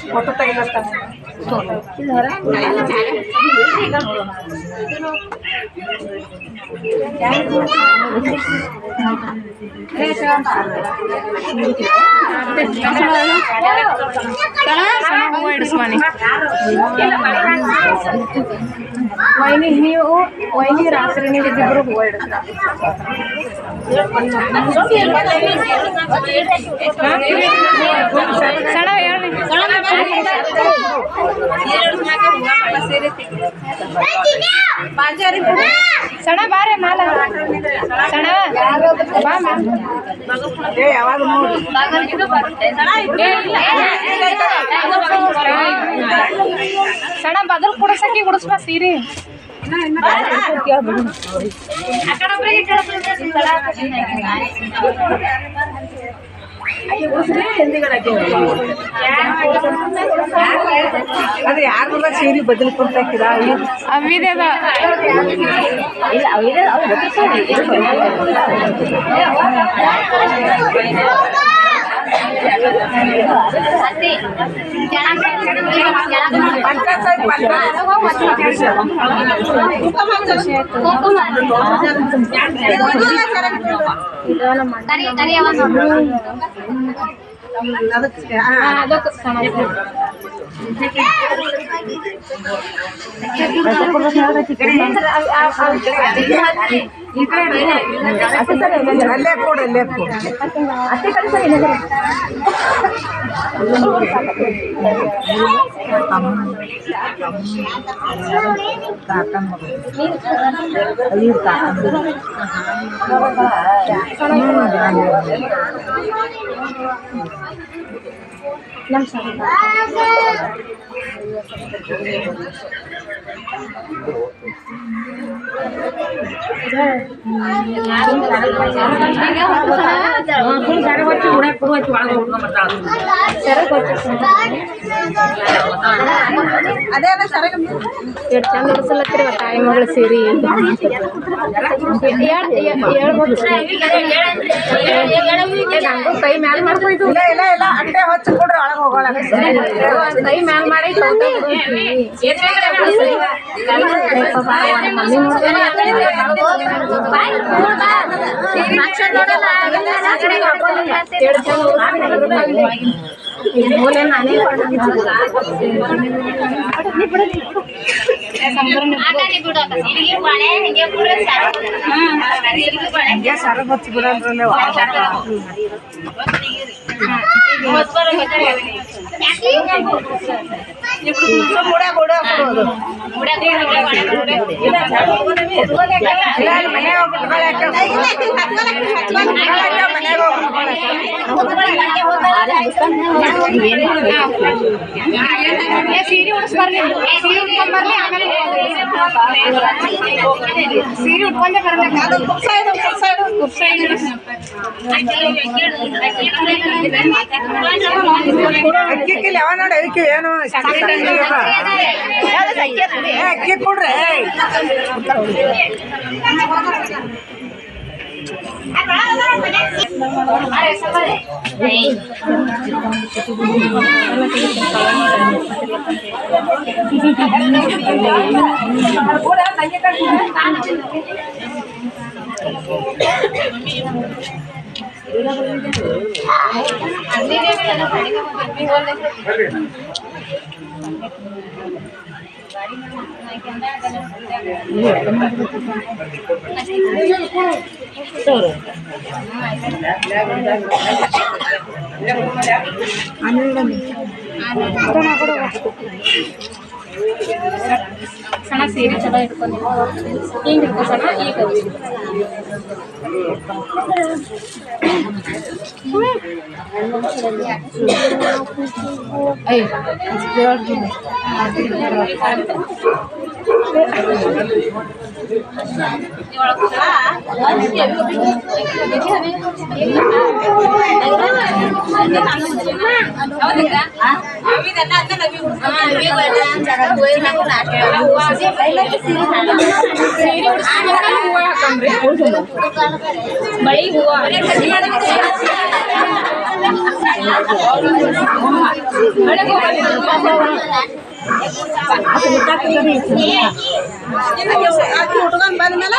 photo तेज ವೈನಿ ನೀವು ವೈನಿ ರಾತ್ರಿ ನೀವಿಬ್ಬರು ಹೂವು ಇಡಿಸ್ರ ಸಣ ಹೇಳಿ ಸಣ ಬಾರೆ ಮಾಲ ಸಣ ಬಾ ಯಾವಾಗ ಸಣ ಬದಲ್ ಕುಡಿಸಕ್ಕೆ ಕುಡಿಸ್ಬಾ ಸೀರೆ ಅದು ಯಾರು ಸೀರೆ ಬದಲು ಕೊಡ್ತಾಕಿದ ಅವಿದೆ ಚಂದ ಹಿಡಿಸಲತ್ತಿರ ತಾಯಿ ಮಗಳ ಸೇರಿ ನಂಗೂ ಕೈ ಮ್ಯಾಲ ಮಾಡ್ಕೊಯ್ತು ಅಟ್ಟೆ ಹೊಚ್ಚ ಕೊಡ್ರಿ ಒಳಗೆ ಹೋಗೋಳ ಕೈ ಮ್ಯಾಲ ಮಾಡಿ ಸರ ಬಚ್ಚಿ ಬಿಡಲ್ರಲ್ಲ ಸೀರೆ ಉಡಿಸ್ಬರ್ಲಿ ಸೀರೆ ಉಟ್ಕೊಂಡ್ ಬರ್ಲಿ ಆಮೇಲೆ ಸೀರೆ ಉಟ್ಕೊಂಡೆ ಬರ್ಬೇಕು ಅಕ್ಕಿ ಯಾವ ನೋಡಿ ಅದಕ್ಕೆ ಏನು ಅಕ್ಕಿ ಕೊಡ್ರಿ ಸಣ್ಣ ಸೀರೆ ಚಲೋ ಇಟ್ಕೊಂಡು ಹಿಂಗೆ ಇಟ್ಕೊ ಸಣ್ಣ ಈಗ ಬಳಿ ಹೂವ ಉಟ್ಕೊಂಡ್ ಬಂದ್ಮೇಲೆ